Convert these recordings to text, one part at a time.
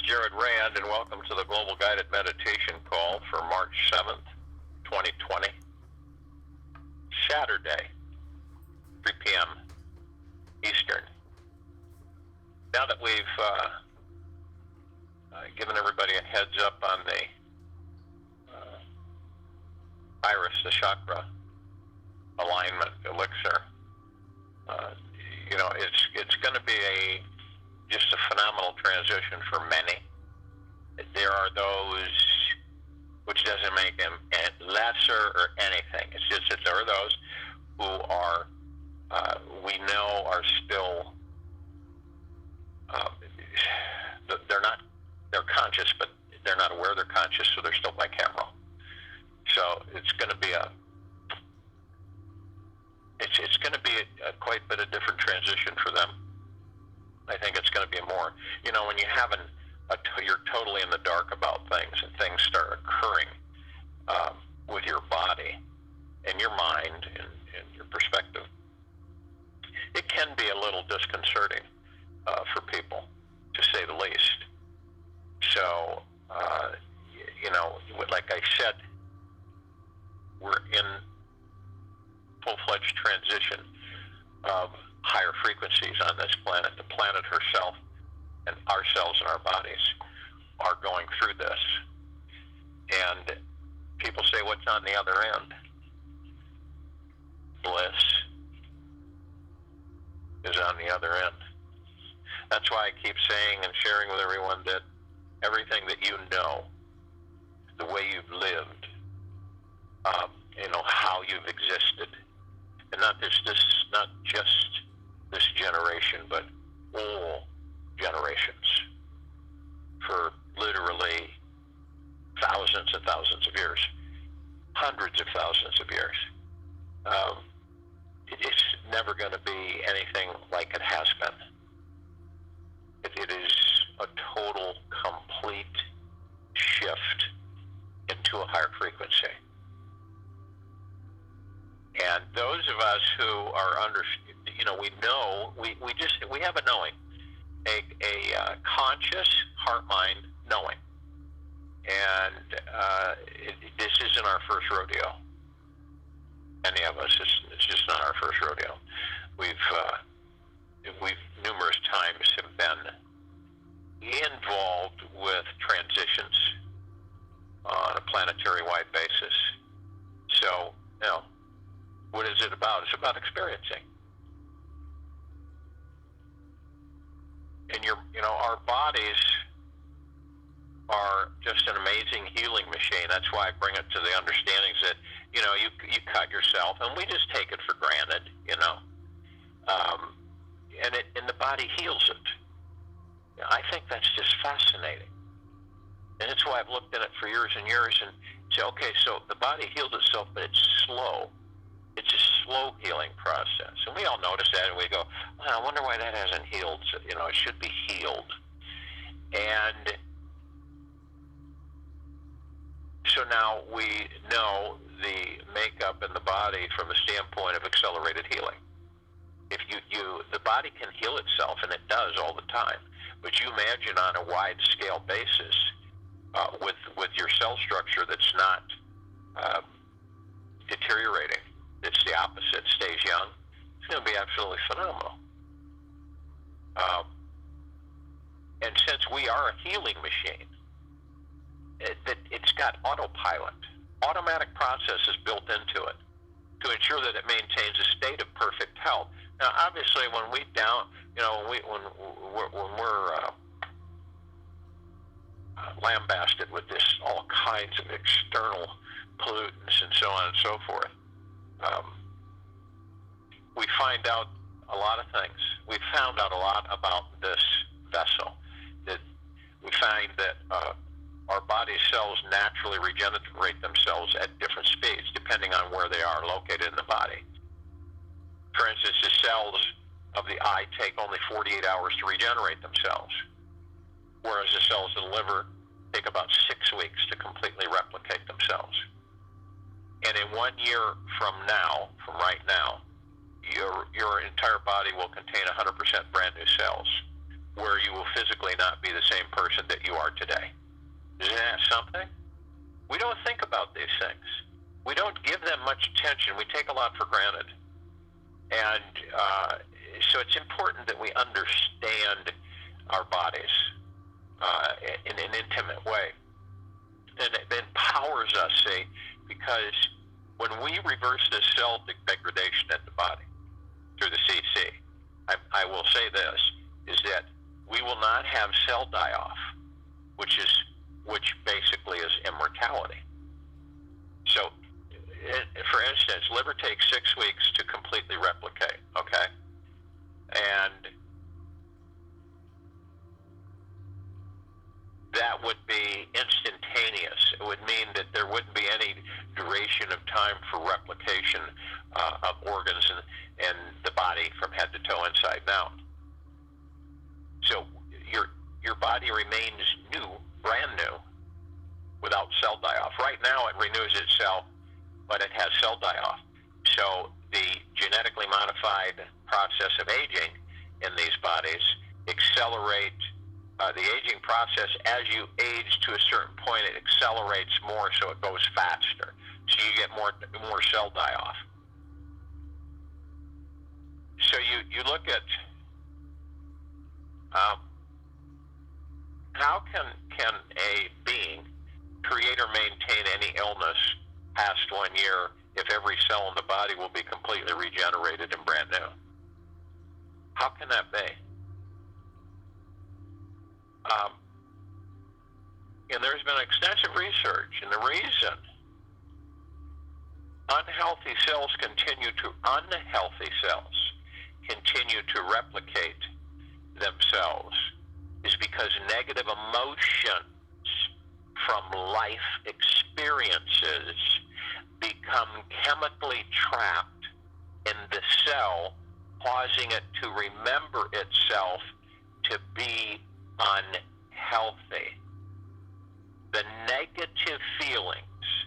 Jared Rand, and welcome to the Global Guided Meditation Call for March 7th, 2020, Saturday, 3 p.m. Eastern. Now that we've given everybody a heads up on the iris, the chakra alignment elixir, it's going to be just a phenomenal transition for many. There are those which doesn't make them lesser or anything. It's just that there are those who are, we know are still, they're conscious, but they're not aware they're conscious, so they're still bicameral. So it's going to be it's going to be a quite a bit of different transition for them. I think it's going to be more, when you haven't, you're totally in the dark about things and things start occurring with your body and your mind and your perspective, it can be a little disconcerting for people, to say the least. So, like I said, we're in full-fledged transition of higher frequencies on this planet. The planet herself and ourselves and our bodies are going through this. And people say, what's on the other end? Bliss is on the other end. That's why I keep saying and sharing with everyone that everything that you know, the way you've lived, how you've existed, and not just this generation, but all generations, for literally thousands and thousands of years, hundreds of thousands of years. It's never going to be anything like it has been. It is a total, complete shift into a higher frequency. And those of us who are we know, we have a knowing, a conscious heart-mind knowing. And this isn't our first rodeo. Any of us, it's just not our first rodeo. We've numerous times have been involved with transitions on a planetary-wide basis. So, what is it about? It's about experiencing. And our bodies are just an amazing healing machine. That's why I bring it to the understandings that, you cut yourself, and we just take it for granted, and the body heals it. I think that's just fascinating. And that's why I've looked at it for years and years and say, okay, so the body heals itself, but it's slow. It's a slow healing process. And we all notice that, and we go, I wonder why that hasn't healed. So, it should be healed. And so now we know the makeup in the body from the standpoint of accelerated healing. If the body can heal itself, and it does all the time, but you imagine on a wide-scale basis with your cell structure that's not deteriorating, it's the opposite, stays young, it's going to be absolutely phenomenal. And since we are a healing machine, it's got autopilot, automatic processes built into it to ensure that it maintains a state of perfect health. Now, obviously, when we're lambasted with all kinds of external pollutants and so on and so forth, we find out a lot of things. We found out a lot about this vessel. That we find that our body cells naturally regenerate themselves at different speeds depending on where they are located in the body. For instance, the cells of the eye take only 48 hours to regenerate themselves, whereas the cells of the liver take about 6 weeks to completely replicate themselves. And in 1 year from right now, your entire body will contain 100% brand new cells where you will physically not be the same person that you are today. Isn't that something? We don't think about these things. We don't give them much attention. We take a lot for granted. And so it's important that we understand our bodies in an intimate way. And it empowers us, see, because when we reverse this cell degradation in the body through the CC, I will say this, is that we will not have cell die-off, which basically is immortality. So, for instance, liver takes 6 weeks to completely replicate, okay? And that would be instantaneous. It would mean that there wouldn't be any duration of time for replication of organs and the body from head to toe, inside and out. So your body remains new, brand new, without cell die-off. Right now it renews itself, but it has cell die-off. So the genetically modified process of aging in these bodies accelerate the aging process. As you age to a certain point, it accelerates more, so it goes faster. So you get more cell die-off. So you look at how can a being create or maintain any illness past 1 year if every cell in the body will be completely regenerated and brand new? How can that be? And there's been extensive research, and the reason unhealthy cells continue to replicate themselves is because negative emotions from life experiences become chemically trapped in the cell, causing it to remember itself to be unhealthy. The negative feelings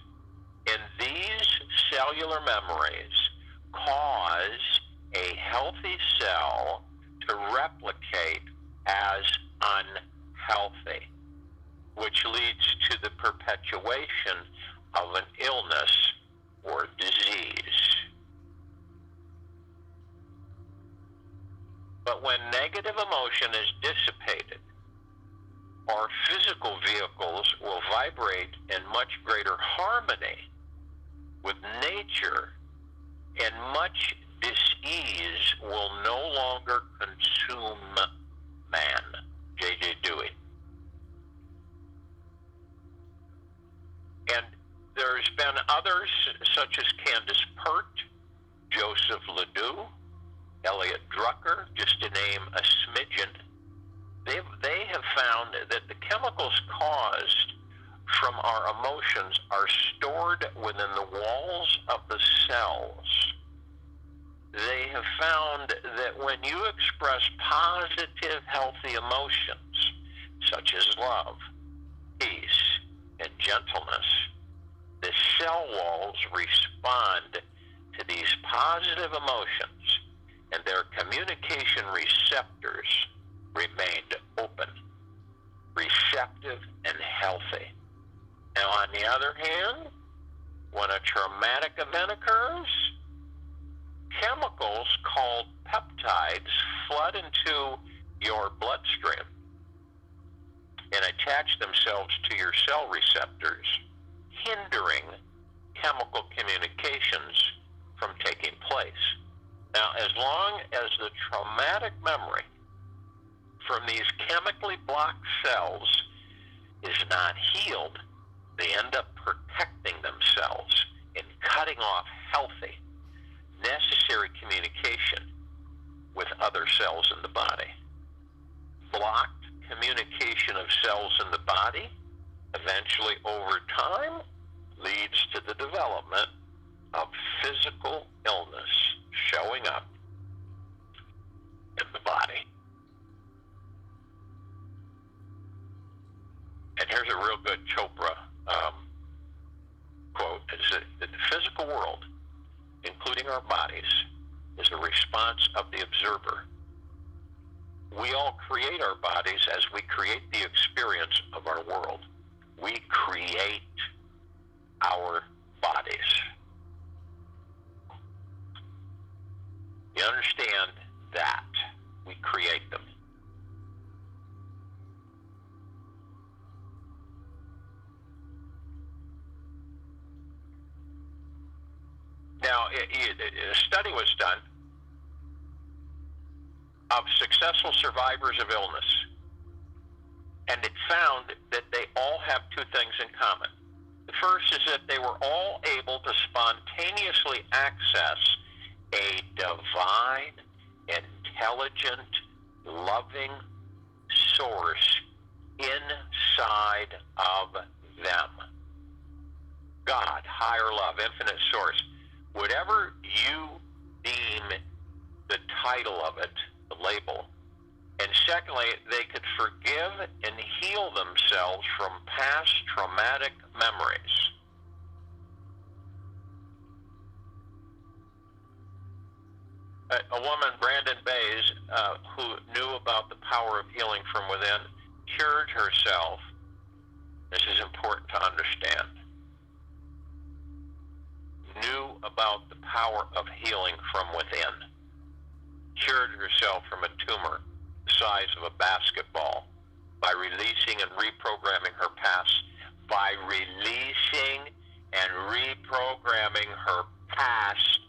in these cellular memories cause a healthy cell to replicate as unhealthy, which leads to the perpetuation of an illness or disease. But when negative emotion is dissipated, our physical vehicles will vibrate in much greater harmony with nature, and much dis-ease will no longer consume man. J.J. Dewey. And there's been others, such as Candace Pert, Joseph Ledoux, Elliot Drucker, just to name a smidgen. They have found that the chemicals caused from our emotions are stored within the walls of the cells. They have found that when you express positive, healthy emotions, such as love, peace, and gentleness, the cell walls respond to these positive emotions, and their communication receptors remained open, receptive, and healthy. Now, on the other hand, when a traumatic event occurs, chemicals called peptides flood into your bloodstream and attach themselves to your cell receptors, hindering chemical communications from taking place. Now, as long as the traumatic memory from these chemically blocked cells is not healed, they end up protecting themselves and cutting off healthy, necessary communication with other cells in the body. Blocked communication of cells in the body eventually, over time, leads to the development of physical illness showing up in the body. And here's a real good Chopra quote, is that the physical world, including our bodies, is a response of the observer. We all create our bodies as we create the experience of our world. We create our bodies. You understand that? We create them. Now, a study was done of successful survivors of illness, and it found that they all have two things in common. The first is that they were all able to spontaneously access a divine, intelligent, loving source inside of them. God, higher love, infinite source. Whatever you deem the title of it, the label. And secondly, they could forgive and heal themselves from past traumatic memories. A woman, Brandon Bays, who knew about the power of healing from within, cured herself. This is important to understand. Knew about the power of healing from within. Cured herself from a tumor the size of a basketball by releasing and reprogramming her past, by releasing and reprogramming her past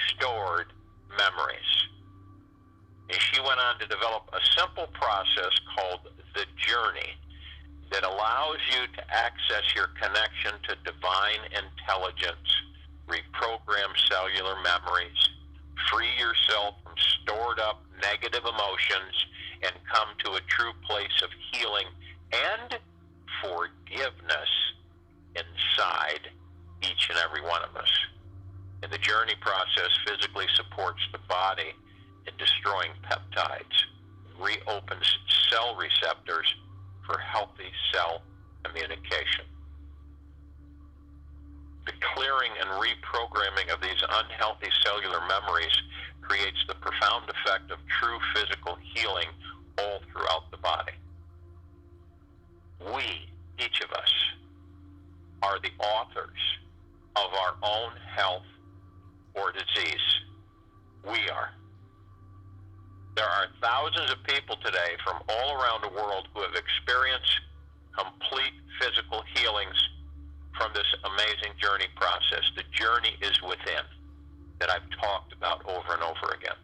stored memories. And she went on to develop a simple process called the journey that allows you to access your connection to divine intelligence, reprogram cellular memories, free yourself from stored up negative emotions, and come to a true place of healing and forgiveness inside each and every one of us. And the journey process physically supports the body in destroying peptides, reopens cell receptors for healthy cell communication. The clearing and reprogramming of these unhealthy cellular memories creates the profound effect of true physical healing all throughout the body. We, each of us, are the authors of our own health or disease. We are. There are thousands of people today from all around the world who have experienced complete physical healings from this amazing journey process. The journey is within, that I've talked about over and over again.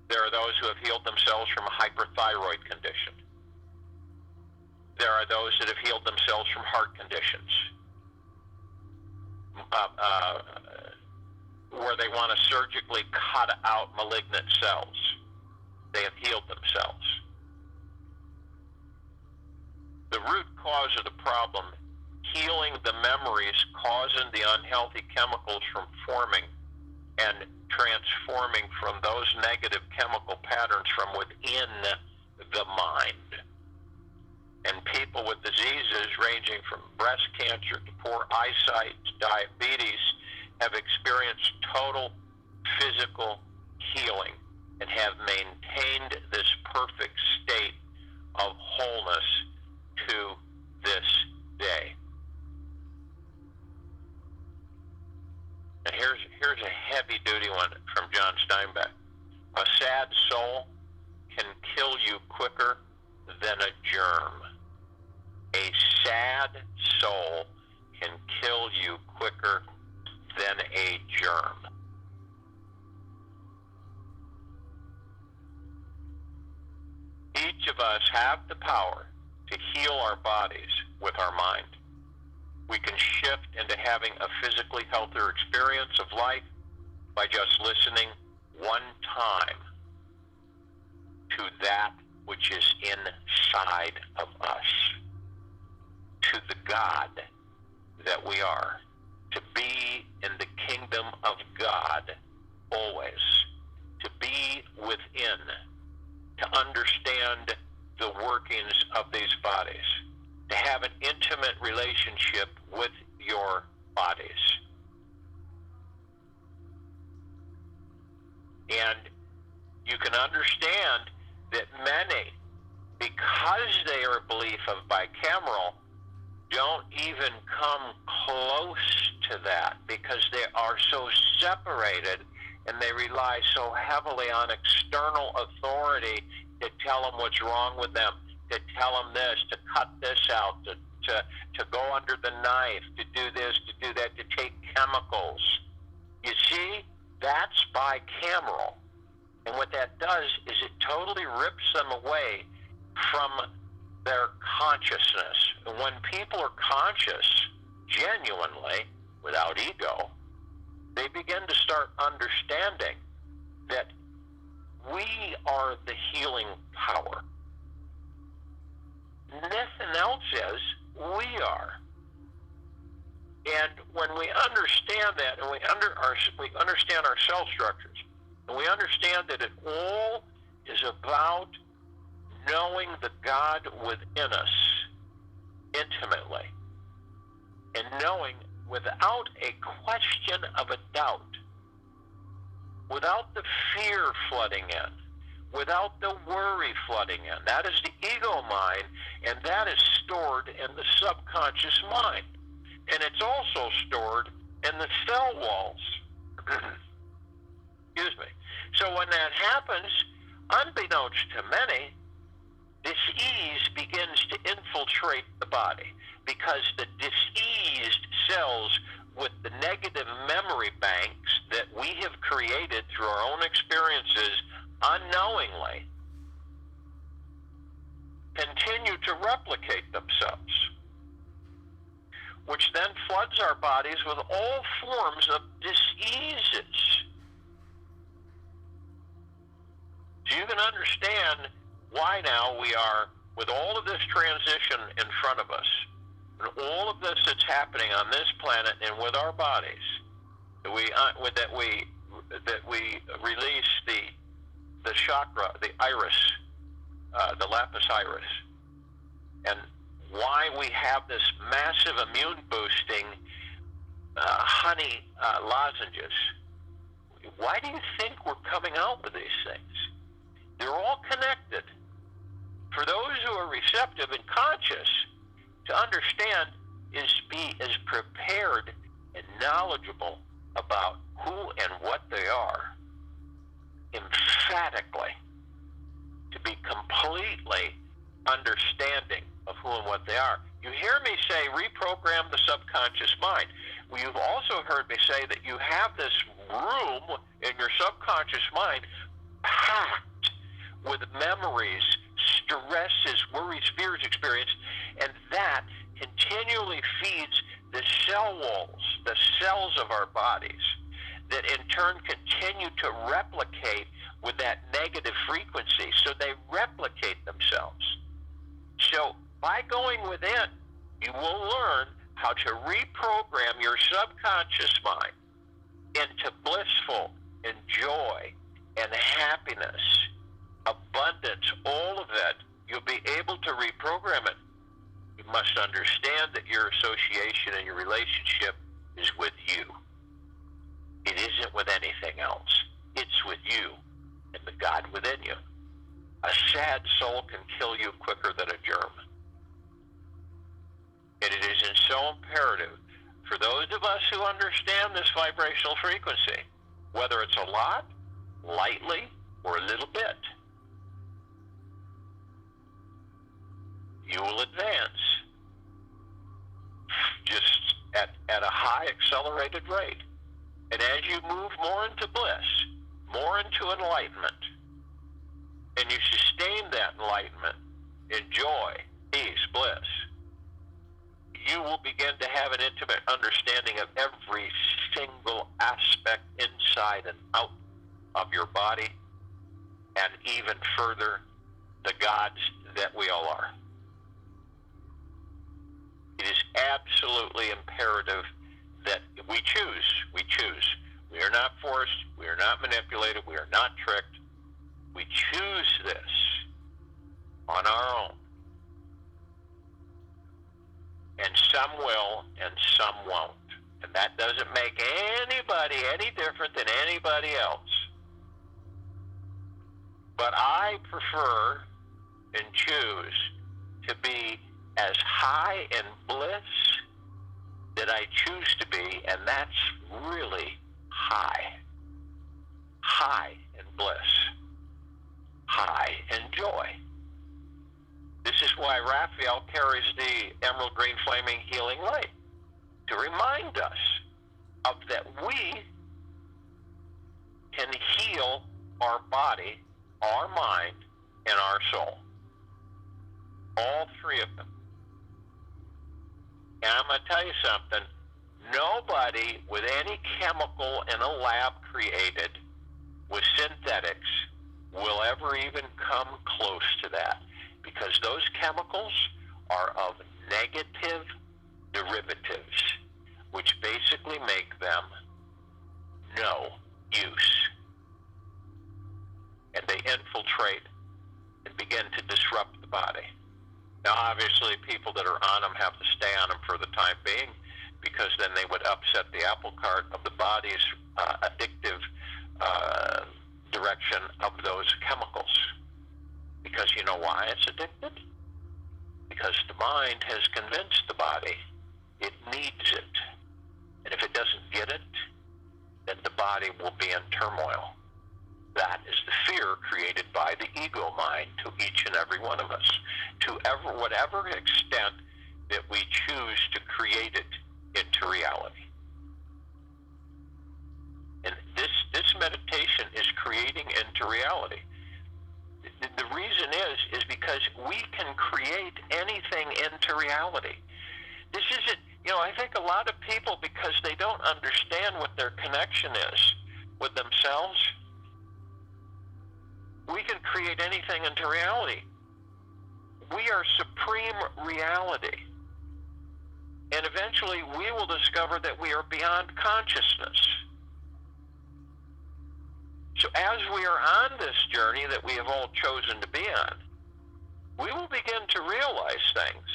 There are those who have healed themselves from a hyperthyroid condition. There are those that have healed themselves from heart conditions, where they want to surgically cut out malignant cells. They have healed themselves. The root cause of the problem, healing the memories causing the unhealthy chemicals from forming and transforming from those negative chemical patterns from within the mind. And people with diseases ranging from breast cancer to poor eyesight to diabetes have experienced total physical healing and have maintained this perfect state of wholeness to this day. And here's a heavy-duty one from John Steinbeck. A sad soul can kill you quicker than a germ. A sad soul can kill you quicker than a germ. Each of us have the power to heal our bodies with our mind. We can shift into having a physically healthier experience of life by just listening one time to that which is inside of us, to the God that we are, to be in the kingdom of God always, to be within, to understand the workings of these bodies, to have an intimate relationship with your bodies. And you can can understand that many, because they are a belief of bicameral, don't even come close to that because they are so separated and they rely so heavily on external authority to tell them what's wrong with them, to tell them this, to cut this out, to go under the knife, to do this, to do that, to take chemicals. You see, that's bicameral. And what that does is it totally rips them away from their consciousness. And when people are conscious, genuinely, without ego, they begin to start understanding that we are the healing power. Nothing else is, we are. And when we understand that, and we understand our cell structures, and we understand that it all is about knowing the God within us intimately, and knowing without a question of a doubt, without the fear flooding in, without the worry flooding in. That is the ego mind, and that is stored in the subconscious mind. And it's also stored in the cell walls. Excuse me. So when that happens, unbeknownst to many, this ease begins to infiltrate the body because the diseased cells with the negative memory banks that we have created through our own experiences unknowingly continue to replicate themselves, which then floods our bodies with all forms of diseases. So you can understand why now we are, with all of this transition in front of us, and all of this that's happening on this planet and with our bodies, that we release the chakra, the iris, the lapis iris, and why we have this massive immune boosting honey lozenges. Why do you think we're coming out with these things? They're all connected. For those who are receptive and conscious, to understand is be as prepared and knowledgeable about who and what they are, emphatically, to be completely understanding of who and what they are. You hear me say reprogram the subconscious mind. Well, you've also heard me say that you have this room in your subconscious mind packed with memories, stresses, worries, fears, experience, and that continually feeds the cell walls, the cells of our bodies, that in turn continue to replicate with that negative frequency, so they replicate themselves. So by going within, you will learn how to reprogram your subconscious mind into blissful and joy and happiness, abundance, all of it. You'll be able to reprogram it. You must understand that your association and your relationship is with you. It isn't with anything else. It's with you and the God within you. A sad soul can kill you quicker than a germ. And it is so imperative for those of us who understand this vibrational frequency, whether it's a lot, lightly, or a little bit, you will advance just at a high accelerated rate. And as you move more into bliss, more into enlightenment, and you sustain that enlightenment in joy, peace, bliss, you will begin to have an intimate understanding of every single aspect inside and out of your body, and even further, the gods that we all are. It is absolutely imperative that we choose. We choose. We are not forced. We are not manipulated. We are not tricked. We choose this on our own. And some will and some won't. And that doesn't make anybody any different than anybody else. But I prefer and choose to be as high in bliss that I choose to be, and that's really high. High in bliss. High in joy. This is why Raphael carries the emerald green flaming healing light, to remind us of that we can heal our body, our mind, and our soul. All three of them. And I'm going to tell you something. Nobody with any chemical in a lab created with synthetics will ever even come close to that, because those chemicals are of negative derivatives, which basically make them no use. And they infiltrate and begin to disrupt the body. Now, obviously, people that are on them have to stay on them for the time being, because then they would upset the apple cart of the body's addictive direction of those chemicals. Because you know why it's addicted? Because the mind has convinced the body it needs it. And if it doesn't get it, then the body will be in turmoil. That is the fear created by the ego mind to each and every one of us, to whatever extent that we choose to create it into reality. And this meditation is creating into reality. The reason is because we can create anything into reality. This isn't, I think a lot of people, because they don't understand what their connection is with themselves, we can create anything into reality. We are supreme reality. And eventually we will discover that we are beyond consciousness. So as we are on this journey that we have all chosen to be on, we will begin to realize things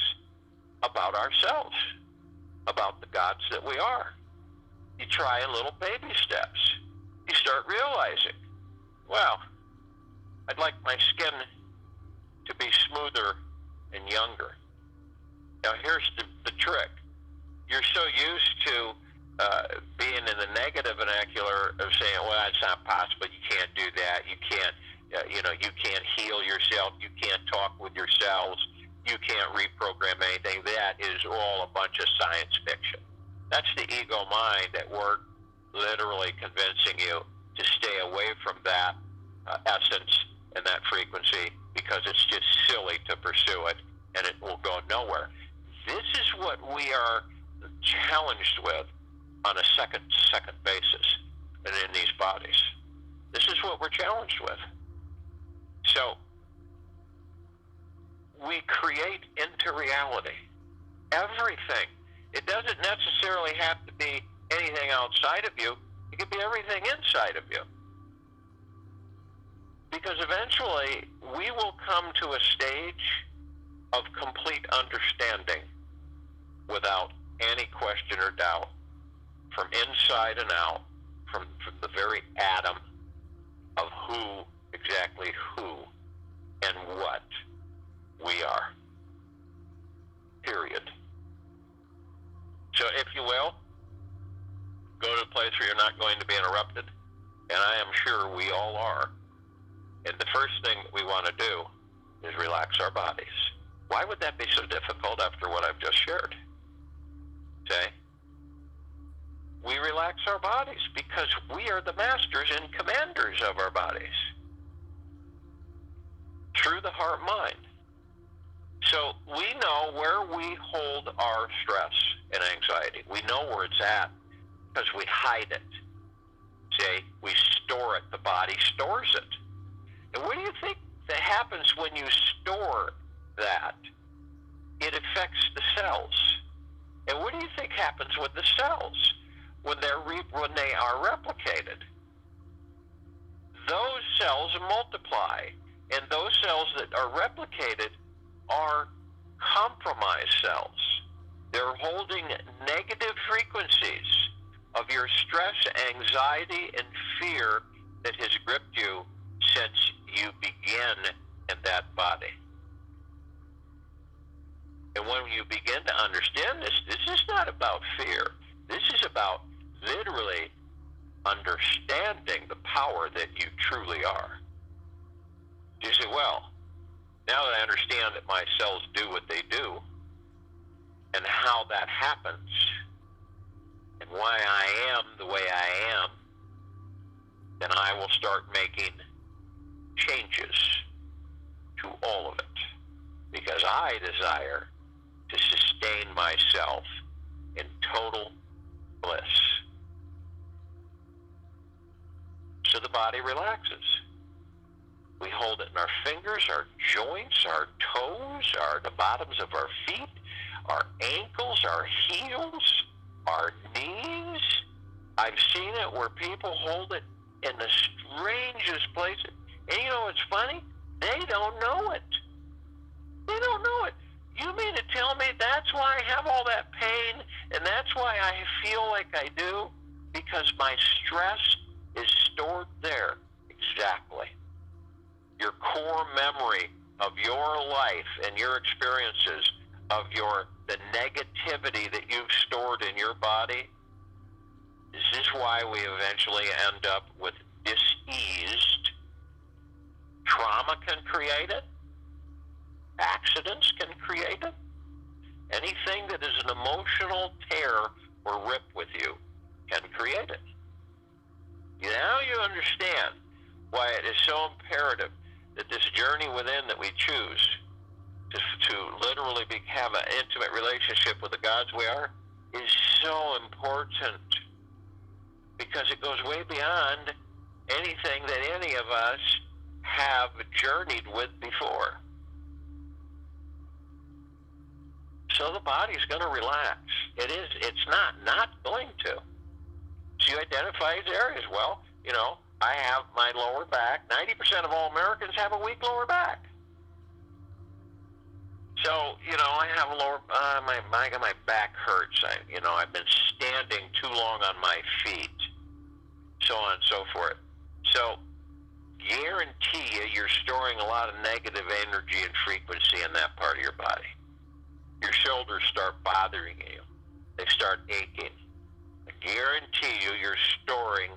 about ourselves, about the gods that we are. You try in little baby steps. You start realizing, well, I'd like my skin to be smoother and younger. Now here's the trick. You're so used to being in the negative vernacular of saying, well, that's not possible, you can't do that, you can't, you can't heal yourself, you can't talk with yourselves, you can't reprogram anything. That is all a bunch of science fiction. That's the ego mind at work, literally convincing you to stay away from that essence and that frequency, because it's just silly to pursue it and it will go nowhere. This is what we are challenged with on a second basis and in these bodies. This is what we're challenged with. So we create into reality everything. It doesn't necessarily have to be anything outside of you. It could be everything inside of you. Because eventually we will come to a stage of complete understanding without any question or doubt, from inside and out, from the very atom of exactly who and what we are. Period. So if you will, go to a place where you're not going to be interrupted, and I am sure we all are. And the first thing that we want to do is relax our bodies. Why would that be so difficult after what I've just shared? Okay? We relax our bodies because we are the masters and commanders of our bodies through the heart mind. So we know where we hold our stress and anxiety. We know where it's at because we hide it. See, we store it. The body stores it. And what do you think that happens when you store that? It affects the cells. And what do you think happens with the cells when they are replicated? Those cells multiply, and those cells that are replicated are compromised cells. They're holding negative frequencies of your stress, anxiety, and fear that has gripped you since you begin in that body. And when you begin to understand this, this is not about fear. This is about literally understanding the power that you truly are. You say, well, now that I understand that my cells do what they do, and how that happens, and why I am the way I am, then I will start making changes to all of it. Because I desire to sustain myself in total bliss. So the body relaxes. We hold it in our fingers, our joints, our toes, the bottoms of our feet, our ankles, our heels, our knees. I've seen it where people hold it in the strangest places. And you know what's funny? They don't know it. They don't know it. You mean to tell me that's why I have all that pain, and that's why I feel like I do? Because my stress is stored there. Exactly. Your core memory of your life and your experiences, of the negativity that you've stored in your body. This is why we eventually end up with diseased. Trauma can create it. Accidents can create it. Anything that is an emotional tear or rip with you can create it. Now you understand why it is so imperative that this journey within that we choose to literally have an intimate relationship with the gods we are is so important, because it goes way beyond anything that any of us have journeyed with before. So the body's going to relax. It's not going to. So you identify its areas. Well, I have my lower back. 90% of all Americans have a weak lower back. So, I have a lower, my back hurts. I've been standing too long on my feet, so on and so forth. So, guarantee you're storing a lot of negative energy and frequency in that part of your body. Your shoulders start bothering you. They start aching. I guarantee you're storing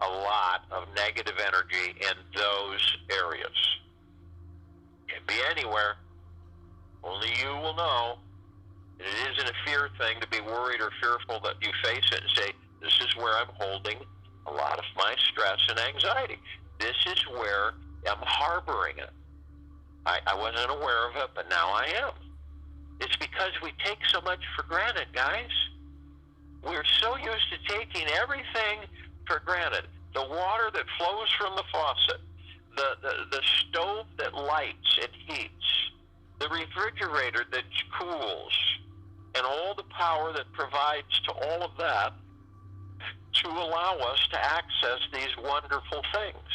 a lot of negative energy in those areas. It can be anywhere. Only you will know. It isn't a fear thing to be worried or fearful that you face it and say, this is where I'm holding a lot of my stress and anxiety. This is where I'm harboring it. I wasn't aware of it, but now I am. It's because we take so much for granted, guys. We're so used to taking everything for granted. The water that flows from the faucet, the stove that lights and heats, the refrigerator that cools, and all the power that provides to all of that to allow us to access these wonderful things.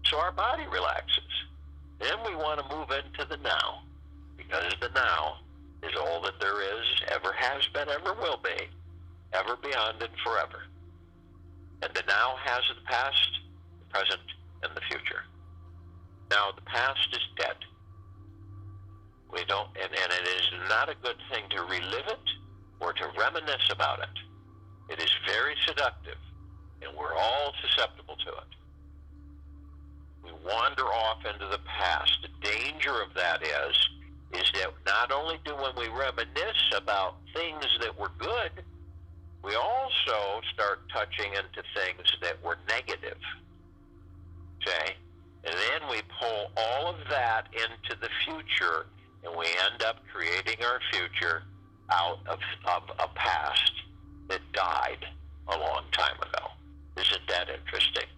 So our body relaxes. Then we want to move into the now, because the now is all that there is, ever has been, ever will be, ever beyond and forever. And the now has the past, the present, and the future. Now, the past is dead. We don't, and it is not a good thing to relive it or to reminisce about it. It is very seductive, and we're all susceptible to it. We wander off into the past. The danger of that is that not only do when we reminisce about things that were good, we also start touching into things that were negative. Okay? And then we pull all of that into the future, and we end up creating our future out of a past that died a long time ago. Isn't that interesting?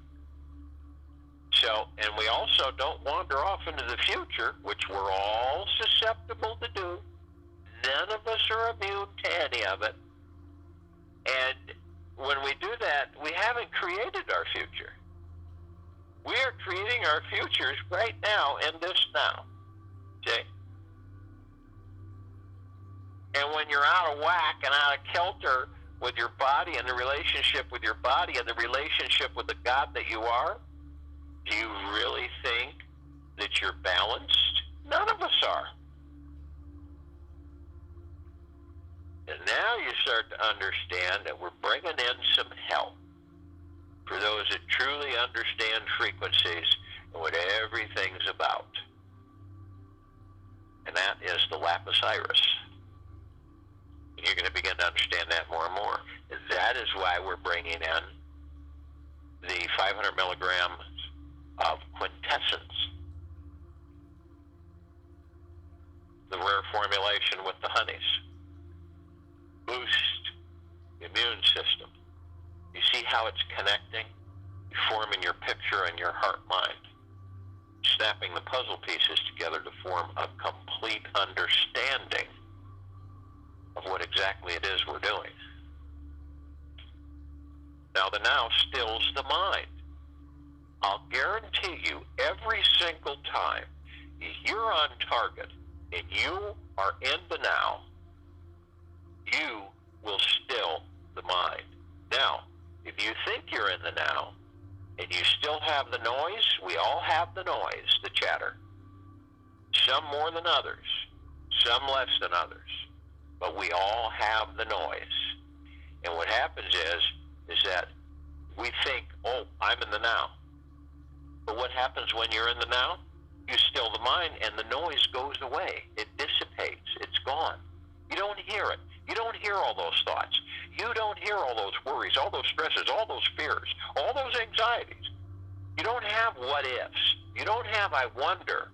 So, and we also don't wander off into the future, which we're all susceptible to do. None of us are immune to any of it. And when we do that, we haven't created our future. We are creating our futures right now in this now. Okay? And when you're out of whack and out of kilter with your body and the relationship with your body and the relationship with the God that you are, Do you really think that you're balanced? None of us are. And now you start to understand that we're bringing in some help for those that truly understand frequencies and what everything's about. And that is the lapis iris. And you're going to begin to understand that more and more. And that is why we're bringing in the 500 milligrams of quintessence, the rare formulation with the honeys. Boost the immune system. You see how it's connecting, forming your picture in your heart-mind, snapping the puzzle pieces together to form a complete understanding of what exactly it is we're doing. Now, the now stills the mind. I'll guarantee you, every single time you're on target and you are in the now, you will still the mind. Now, if you think you're in the now and you still have the noise, we all have the noise, the chatter. Some more than others, some less than others, but we all have the noise. And what happens is that we think, oh, I'm in the now. But what happens when you're in the now? You still the mind and the noise goes away. It dissipates. It's gone. You don't hear it. You don't hear all those thoughts. You don't hear all those worries, all those stresses, all those fears, all those anxieties. You don't have what ifs. You don't have I wonder.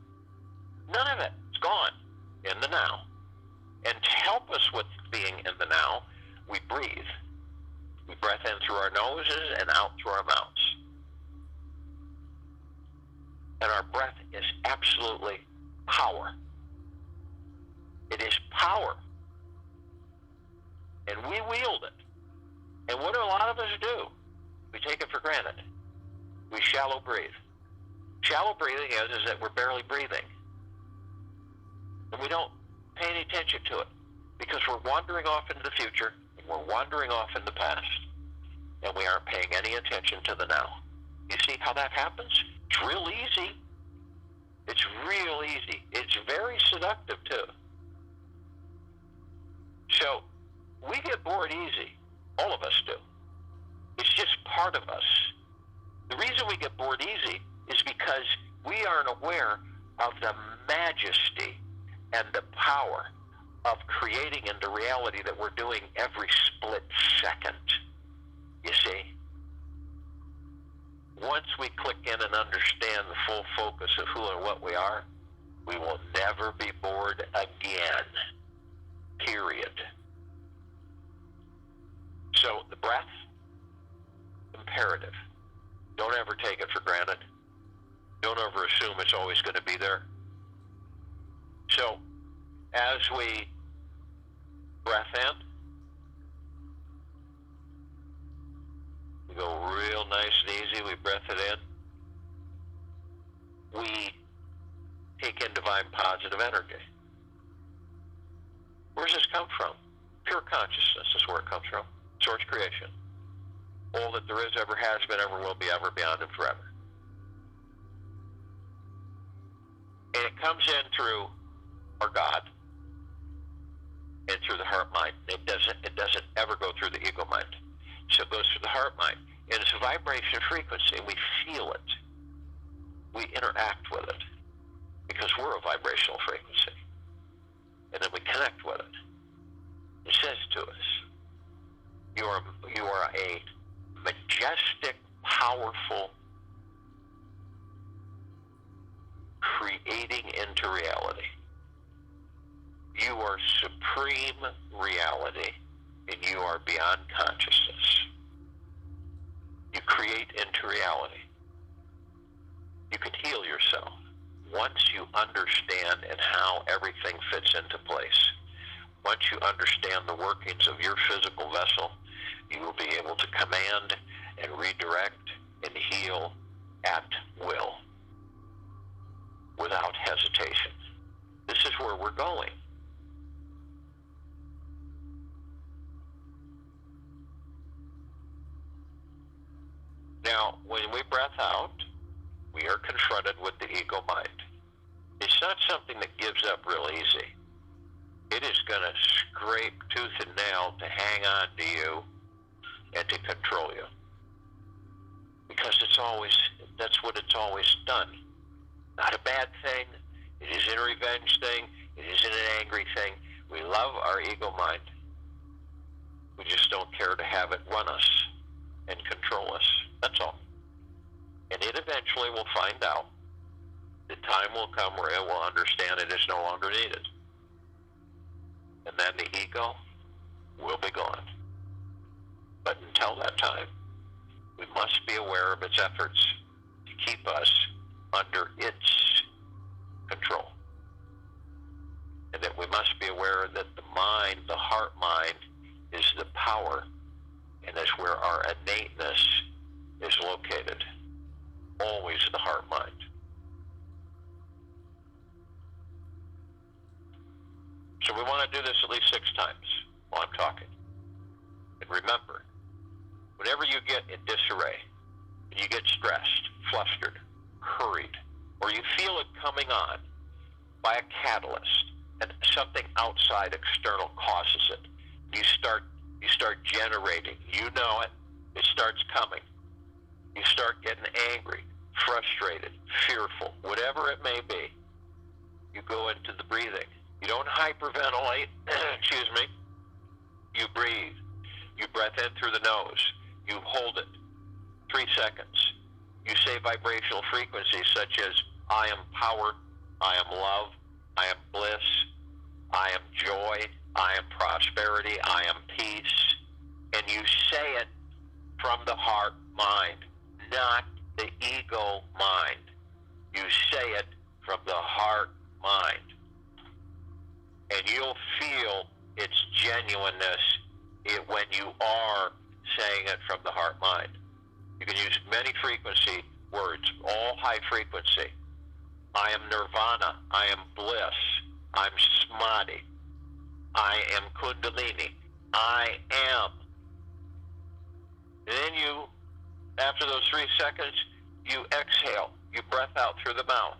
None of it. It's gone in the now. And to help us with being in the now, we breathe. We breath in through our noses and out through our mouths. And our breath is absolutely power. It is power. And we wield it. And what do a lot of us do? We take it for granted. We shallow breathe. Shallow breathing is that we're barely breathing. And we don't pay any attention to it because we're wandering off into the future and we're wandering off in the past. And we aren't paying any attention to the now. You see how that happens? It's real easy. It's real easy. It's very seductive too. So, we get bored easy. All of us do. It's just part of us. The reason we get bored easy is because we aren't aware of the majesty and the power of creating into reality that we're doing every split second. You see? Once we click in and understand the full focus of who and what we are, we will never be bored again. Period. So the breath, imperative. Don't ever take it for granted. Don't ever assume it's always going to be there. So as we breath in, we go real nice and easy. We breath it in. We take in divine positive energy. Where does this come from? Pure consciousness is where it comes from. Source creation. All that there is, ever has been, ever will be, ever, beyond, and forever. And it comes in through our God and through the heart mind. It doesn't ever go through the ego mind. So it goes through the heart mind. And it's a vibration frequency. We feel it. We interact with it because we're a vibrational frequency. And then we connect with it. It says to us, you are a majestic, powerful, creating into reality. You are supreme reality, and you are beyond consciousness. You create into reality. You can heal yourself once you understand and how everything fits into place. Once you understand the workings of your physical vessel, you will be able to command and redirect and heal at will, without hesitation. This is where we're going. Now, when we breath out, we are confronted with the ego mind. It's not something that gives up real easy. It is going to scrape tooth and nail to hang on to you and to control you. Because that's what it's always done. Not a bad thing. It isn't a revenge thing. It isn't an angry thing. We love our ego mind. We just don't care to have it run us and control us. That's all. And it eventually will find out. The time will come where it will understand it is no longer needed. And then the ego will be gone. But until that time, we must be aware of its efforts to keep us under its control. And that we must be aware that the mind, the heart mind, is the power and is where our innateness is located. Always the heart mind. So we want to do this at least 6 times while I'm talking. And remember, whenever you get in disarray, and you get stressed, flustered, hurried, or you feel it coming on by a catalyst, and something outside external causes it, you start generating. You know it. It starts coming. You start getting angry, frustrated, fearful, whatever it may be. You go into the breathing. You don't hyperventilate. Excuse me. You breathe. You breath in through the nose. You hold it 3 seconds. You say vibrational frequencies such as I am power, I am love, I am bliss, I am joy, I am prosperity, I am peace. And you say it from the heart mind, not the ego mind. You say it from the heart mind. And you'll feel its genuineness when you are saying it from the heart mind. You can use many frequency words, all high frequency. I am nirvana. I am bliss. I'm samadhi. I am kundalini. I am. And then you, after those 3 seconds, you exhale. You breath out through the mouth.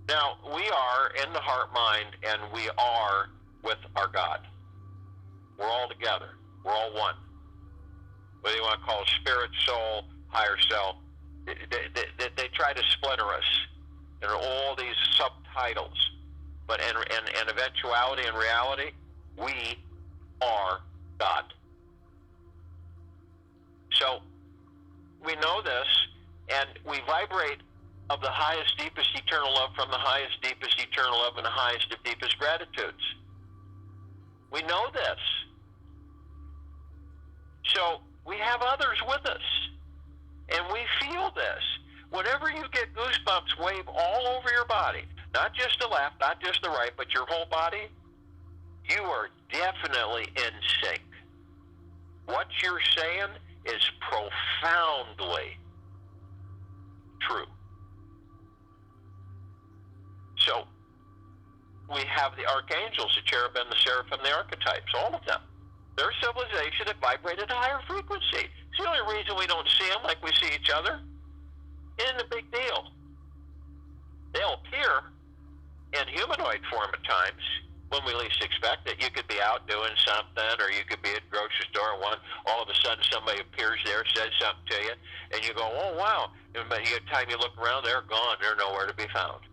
Now, we are in the heart mind, and we are with our God. We're all together. We're all one. Whether you want to call it spirit, soul, higher self, they try to splinter us in all these subtitles. But in eventuality and reality, we are God. So we know this, and we vibrate of the highest, deepest, eternal love from the highest, deepest, eternal love and the highest and deepest gratitudes. We know this. So we have others with us, and we feel this. Whenever you get goosebumps wave all over your body, not just the left, not just the right, but your whole body, you are definitely in sync. What you're saying is profoundly true. So we have the archangels, the cherubim, the seraphim, the archetypes, all of them. They're a civilization that vibrated at a higher frequency. It's the only reason we don't see them like we see each other. Isn't a big deal. They'll appear in humanoid form at times when we least expect it. You could be out doing something, or you could be at the grocery store, and all of a sudden somebody appears there, says something to you, and you go, oh, wow. And by the time you look around, they're gone. They're nowhere to be found.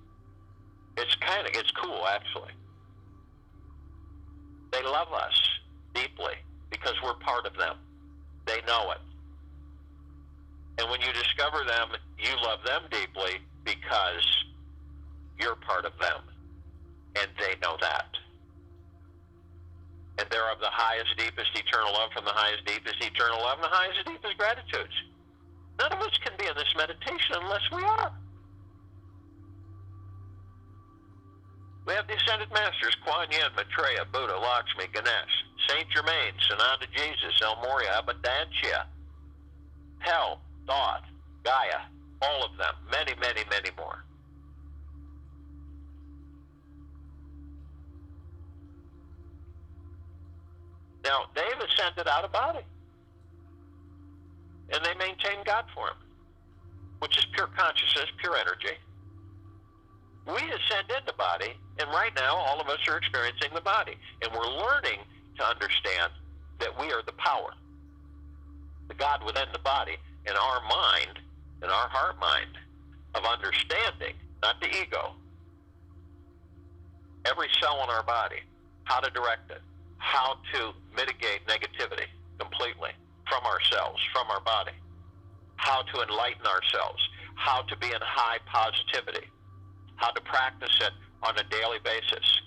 It's cool, actually. They love us deeply because we're part of them. They know it. And when you discover them, you love them deeply because you're part of them. And they know that. And they're of the highest, deepest, eternal love from the highest, deepest, eternal love and the highest, deepest gratitudes. None of us can be in this meditation unless we are. We have the Ascended Masters, Kuan Yin, Maitreya, Buddha, Lakshmi, Ganesh, Saint Germain, Sananda Jesus, El Morya, Abundantia, Hell, Thoth, Gaia, all of them, many, many, many more. Now, they've ascended out of body. and they maintain God form, which is pure consciousness, pure energy. We ascend in the body, and right now all of us are experiencing the body, and we're learning to understand that we are the power, the God within the body, in our mind, in our heart mind, of understanding, not the ego, every cell in our body, how to direct it, how to mitigate negativity completely from ourselves, from our body, how to enlighten ourselves, how to be in high positivity, how to practice it on a daily basis.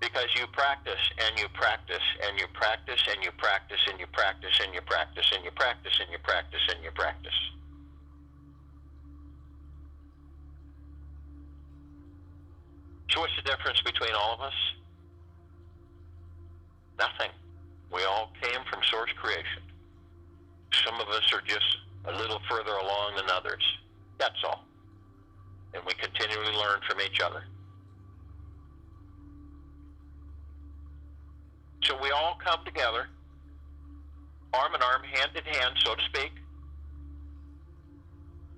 Because you practice and you practice and you practice and you practice and you practice and you practice and you practice and you practice and you practice. So what's the difference between all of us? Nothing. We all came from source creation. Some of us are just a little further along than others. That's all. And we continually learn from each other. So we all come together, arm in arm, hand in hand, so to speak,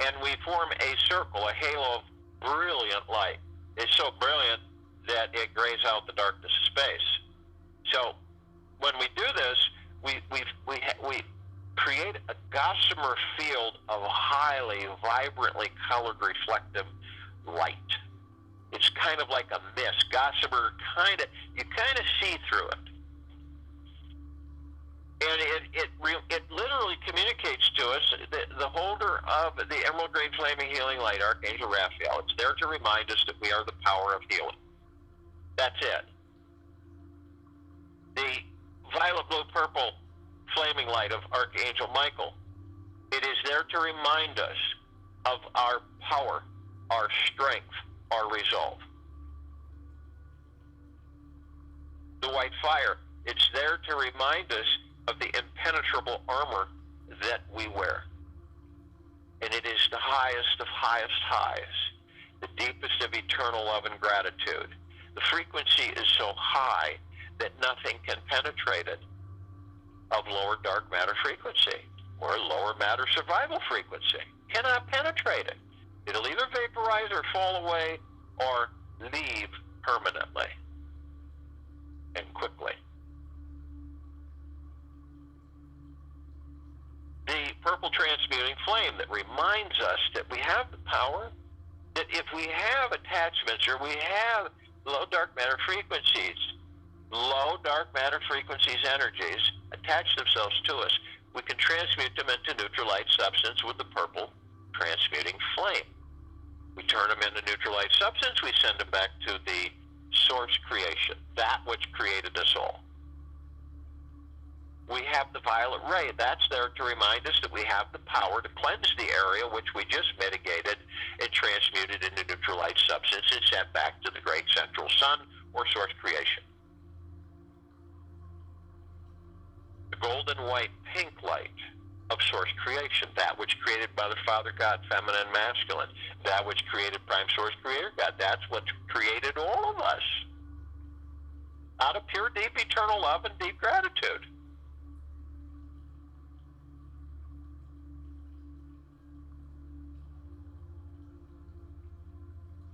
and we form a circle, a halo of brilliant light. It's so brilliant that it grays out the darkness of space. So when we do this, we create a gossamer field of highly, vibrantly colored, reflective light. It's kind of like a mist. Gossamer, you kind of see through it. And it literally communicates to us, the holder of the Emerald Green Flaming Healing Light, Archangel Raphael. It's there to remind us that we are the power of healing. That's it. The violet, blue, purple flaming light of Archangel Michael. It is there to remind us of our power, our strength, our resolve. The white fire, it's there to remind us of the impenetrable armor that we wear. And it is the highest of highest highs, the deepest of eternal love and gratitude. The frequency is so high that nothing can penetrate it, of lower dark matter frequency or lower matter survival frequency. Cannot penetrate it. It'll either vaporize or fall away or leave permanently and quickly. The purple transmuting flame that reminds us that we have the power, that if we have attachments or we have low dark matter frequencies, energies attach themselves to us, we can transmute them into neutral light substance with the purple transmuting flame. We turn them into neutral light substance, we send them back to the source creation, that which created us all. We have the violet ray. That's there to remind us that we have the power to cleanse the area which we just mitigated and transmuted into neutral light substance and sent back to the great central sun or source creation. The golden white pink light of source creation, that which created by the Father God, feminine and masculine, that which created prime source creator God, that's what created all of us out of pure, deep, eternal love and deep gratitude.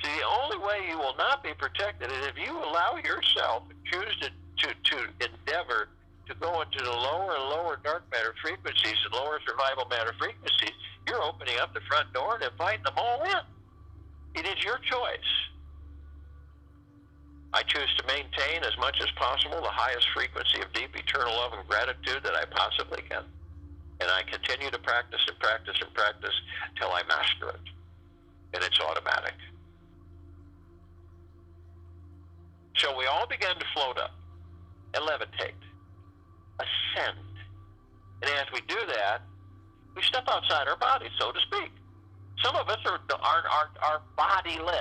See, the only way you will not be protected is if you allow yourself, choose to endeavor to go into the lower and lower dark matter frequencies and lower survival matter frequencies. You're opening up the front door and inviting them all in. It is your choice. I choose to maintain as much as possible the highest frequency of deep eternal love and gratitude that I possibly can. And I continue to practice and practice and practice till I master it. And it's automatic. So we all begin to float up and levitate, ascend. And as we do that, we step outside our body, so to speak. Some of us are bodiless,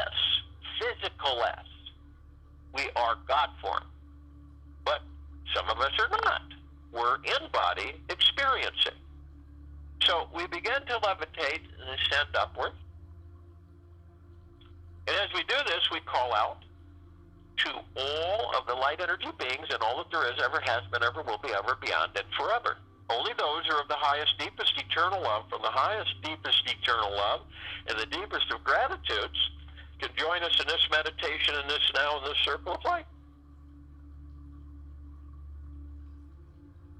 physicalless. We are God form. But some of us are not. We're in body experiencing. So we begin to levitate and ascend upward. And as we do this, we call out to all of the light energy beings and all that there is, ever has been, ever will be, ever, beyond, and forever. Only those who are of the highest, deepest, eternal love, from the highest, deepest, eternal love, and the deepest of gratitudes, can join us in this meditation, in this now, in this circle of light.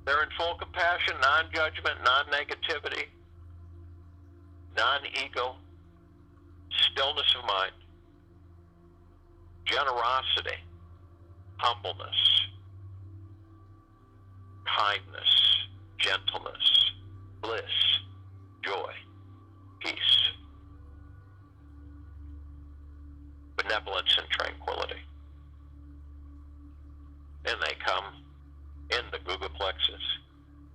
They're in full compassion, non-judgment, non-negativity, non-ego, stillness of mind, generosity, humbleness, kindness, gentleness, bliss, joy, peace, benevolence, and tranquility. Then they come in the Guggenplexes.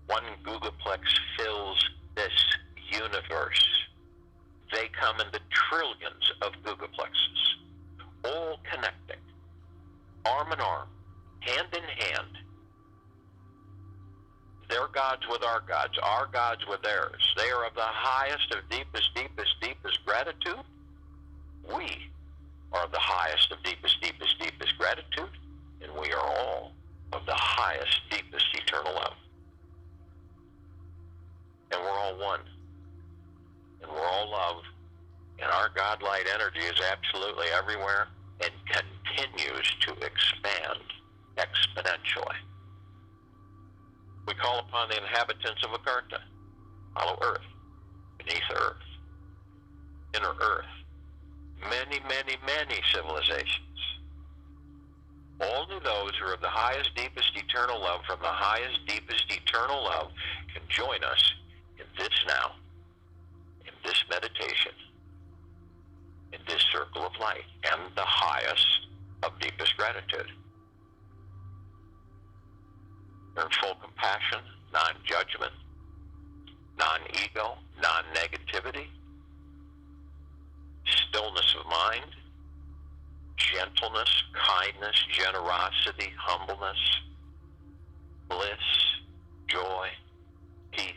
One Guggenplex fills this universe. They come in the trillions of Guggenplexes, all connecting, arm in arm, hand in hand. Their gods with our gods with theirs. They are of the highest, of deepest, deepest, deepest gratitude. We are of the highest, of deepest, deepest, deepest gratitude, and we are all of the highest, deepest, eternal love. And we're all one. And we're all love. And our God-light energy is absolutely everywhere and continues to expand exponentially. We call upon the inhabitants of Agartha, hollow earth, beneath earth, inner earth, many, many, many civilizations. Only those who are of the highest, deepest, eternal love, from the highest, deepest, eternal love, can join us in this now, in this meditation, in this circle of light, and the highest of deepest gratitude. They're in full compassion, non-judgment, non-ego, non-negativity, stillness of mind, gentleness, kindness, generosity, humbleness, bliss, joy, peace,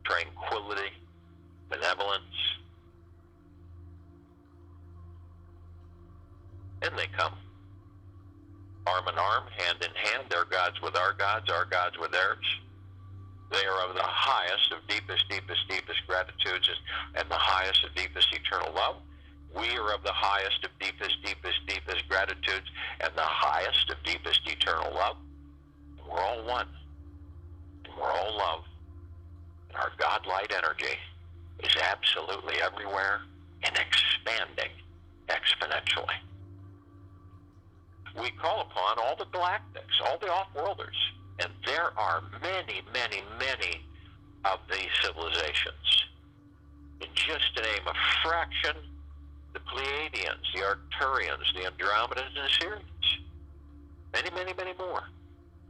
tranquility, benevolence. And they come, arm in arm, hand in hand, their gods with our gods with theirs. They are of the highest, of deepest, deepest, deepest gratitudes, and the highest, of deepest, eternal love. We are of the highest, of deepest, deepest, deepest gratitudes, and the highest, of deepest, eternal love. And we're all one, and we're all love. And our God-light energy is absolutely everywhere and expanding exponentially. We call upon all the galactics, all the off-worlders, and there are many, many, many of these civilizations. And just to name a fraction, the Pleiadians, the Arcturians, the Andromedans, and the Sirians. Many, many, many more.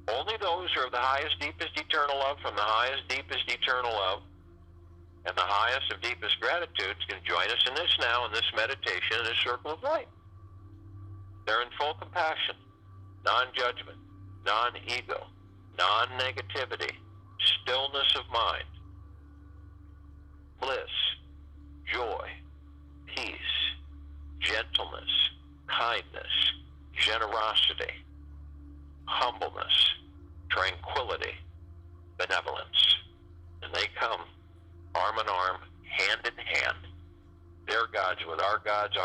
Only those who are of the highest, deepest, eternal love, from the highest, deepest, eternal love, and the highest of deepest gratitudes can join us in this now, in this meditation, in this circle of light. They're in full compassion, non-judgment, non-ego, non-negativity, stillness of mind, bliss, joy, peace, gentleness, kindness, generosity, humbleness, tranquility, benevolence. And they come arm in arm, hand in hand, their gods with our gods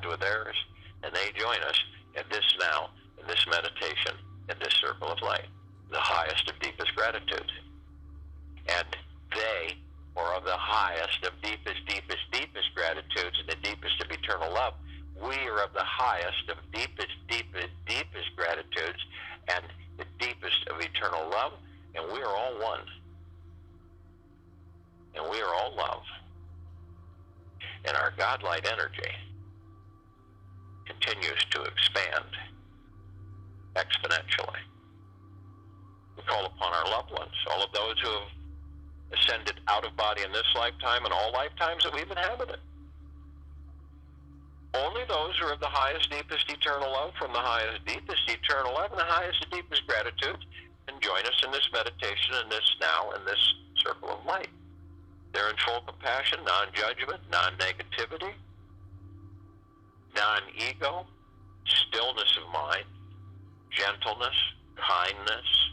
with theirs, and they join us in this now, in this meditation, in this circle of light, the highest of deepest gratitude. And they are of the highest of deepest, deepest, deepest gratitudes, and the deepest of eternal love. We are of the highest of deepest, deepest, deepest gratitudes, and the deepest of eternal love, and we are all one. And we are all love. And our God-light energy continues to expand exponentially. We call upon our loved ones, all of those who have ascended out of body in this lifetime and all lifetimes that we've inhabited. Only those who are of the highest, deepest, eternal love, from the highest, deepest, eternal love, and the highest, deepest gratitude, can join us in this meditation, in this now, in this circle of light. They're in full compassion, non-judgment, non-negativity, non-ego, stillness of mind, gentleness, kindness,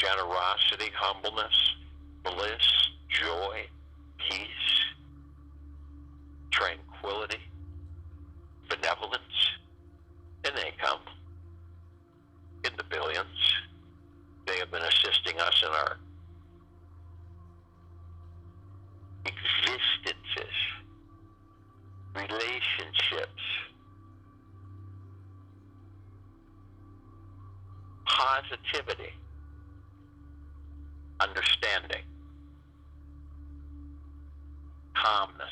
generosity, humbleness, bliss, joy, peace, tranquility, benevolence, and they come in the billions. They have been assisting us in our existences, relationships, positivity, understanding, calmness,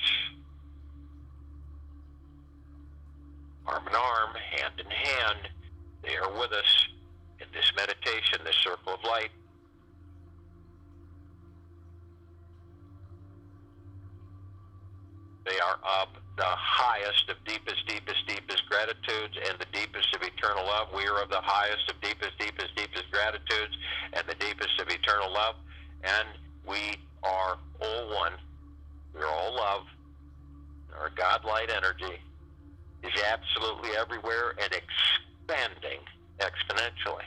arm in arm, hand in hand. They are with us in this meditation, this circle of light. They are of the highest of deepest, deepest, deepest gratitudes and the deepest of eternal love. We are of the highest of deepest, deepest, deepest gratitudes and the deepest of eternal love. And we are all one. We are all love. Our God-light energy is absolutely everywhere and expanding exponentially.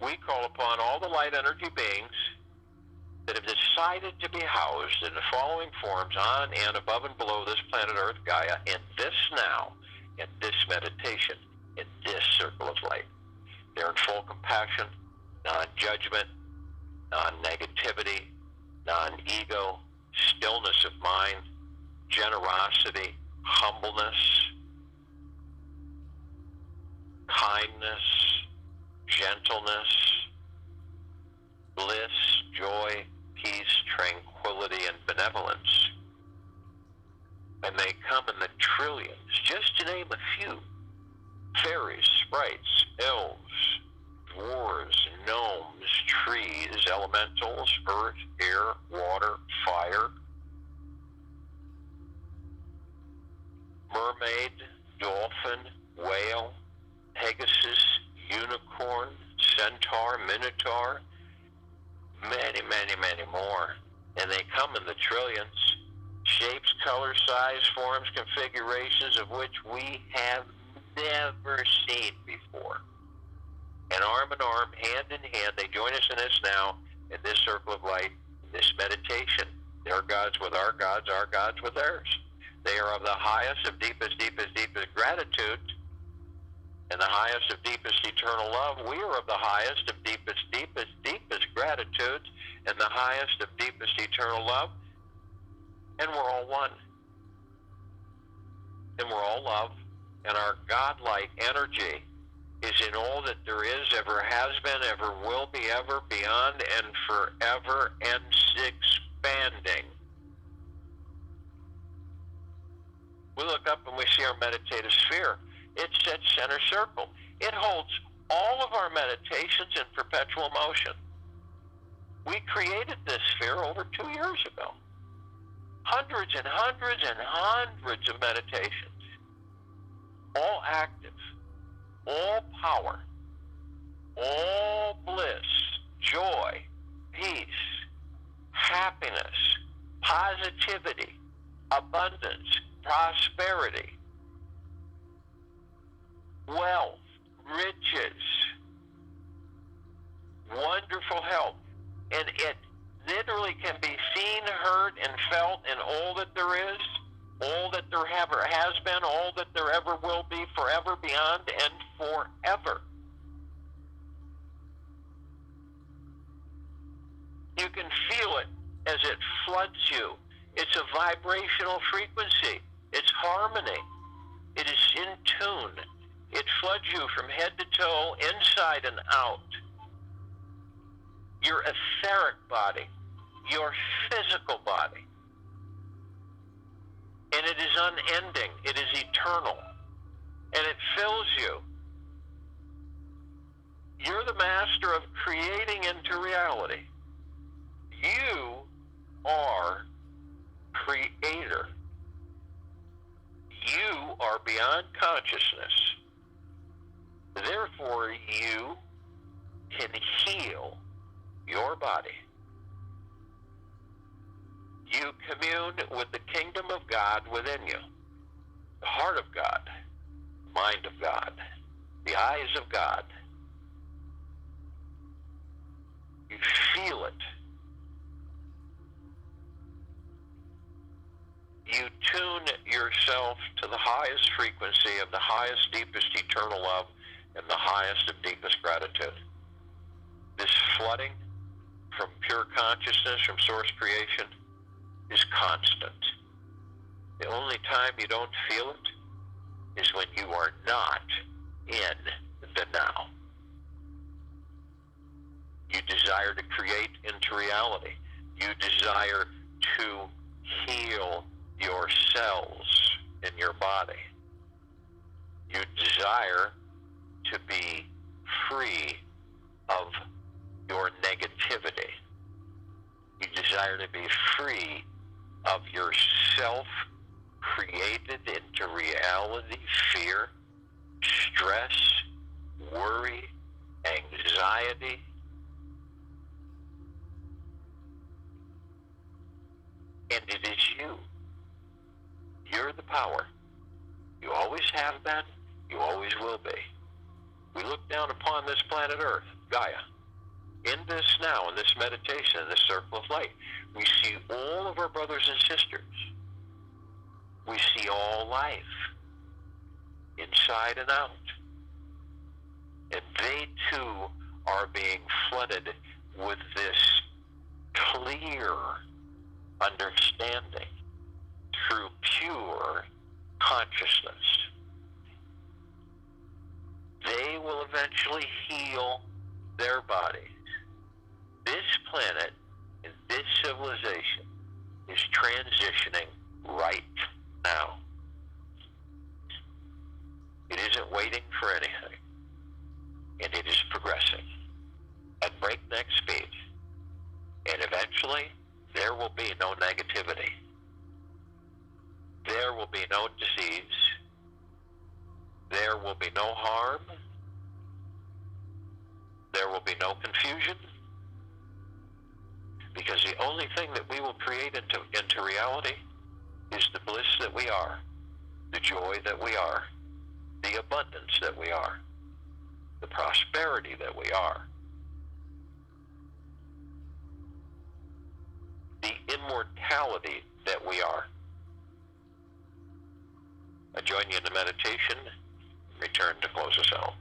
We call upon all the light energy beings that have decided to be housed in the following forms on and above and below this planet Earth, Gaia, in this now, in this meditation, in this circle of light. They're in full compassion, non-judgment, non-negativity, non-ego, stillness of mind, generosity, humbleness, kindness, gentleness, bliss, joy, peace, tranquility, and benevolence. And they come in the trillions, just to name a few. Fairies, sprites, elves, dwarves, gnomes, trees, elementals, earth, air, water, fire, mermaid, dolphin, whale, Pegasus, unicorn, centaur, minotaur, many, many, many more. And they come in the trillions, shapes, colors, size, forms, configurations of which we have never seen before. And arm in arm, hand in hand, they join us in this now, in this circle of light, in this meditation. Their gods with our gods with theirs. They are of the highest of deepest, deepest, deepest gratitude and the highest of deepest eternal love. We are of the highest of deepest, deepest, deepest gratitude and the highest of deepest eternal love. And we're all one. And we're all love. And our God-light energy is in all that there is, ever has been, ever will be, ever, beyond, and forever, and expanding. We look up and we see our meditative sphere. It's at center circle. It holds all of our meditations in perpetual motion. We created this sphere over 2 years ago. Hundreds and hundreds and hundreds of meditations. All active. All power. All bliss. Joy. Peace. Happiness. Positivity. Abundance. Prosperity. Wealth, riches, wonderful health, and it literally can be seen, heard, and felt in all that there is, all that there ever has been, all that there ever will be, forever, beyond, and forever. You can feel it as it floods you. It's a vibrational frequency. It's harmony. It is in tune. It floods you from head to toe, inside and out. Your etheric body, your physical body. And it is unending. It is eternal. And it fills you. You're the master of creating into reality. You are creator. You are beyond consciousness. Therefore, you can heal your body. You commune with the kingdom of God within you, the heart of God, the mind of God, the eyes of God. You feel it. You tune yourself to the highest frequency of the highest, deepest eternal love and the highest and deepest gratitude. This flooding from pure consciousness, from source creation, is constant. The only time you don't feel it is when you are not in the now. You desire to create into reality. You desire to heal your cells in your body. You desire to be free of your negativity. You desire to be free of your self-created into reality fear, stress, worry, anxiety. And it is you. You're the power. You always have been. You always will be. We look down upon this planet Earth, Gaia. In this now, in this meditation, in this circle of light, we see all of our brothers and sisters. We see all life, inside and out. And they too are being flooded with this clear understanding through pure consciousness. They will eventually heal their bodies. This planet and this civilization is transitioning right now. It isn't waiting for anything, and it is progressing at breakneck speed. And eventually, there will be no negativity. There will be no disease. There will be no harm. There will be no confusion. Because the only thing that we will create into reality is the bliss that we are, the joy that we are, the abundance that we are, the prosperity that we are, the immortality that we are. I join you in the meditation, return to close us out.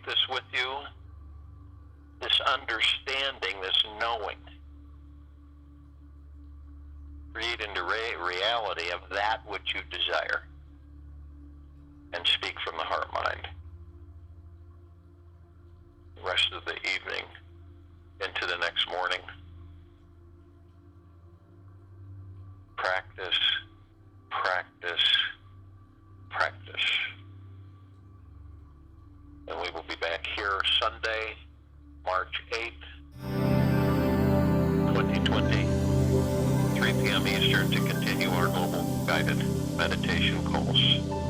this with you, this understanding, this knowing. Create into reality of that which you desire. And speak from the heart-mind. The rest of the evening into the next morning. Practice, practice, practice. And we will be back here Sunday, March 8th, 2020, 3 p.m. Eastern to continue our global guided meditation calls.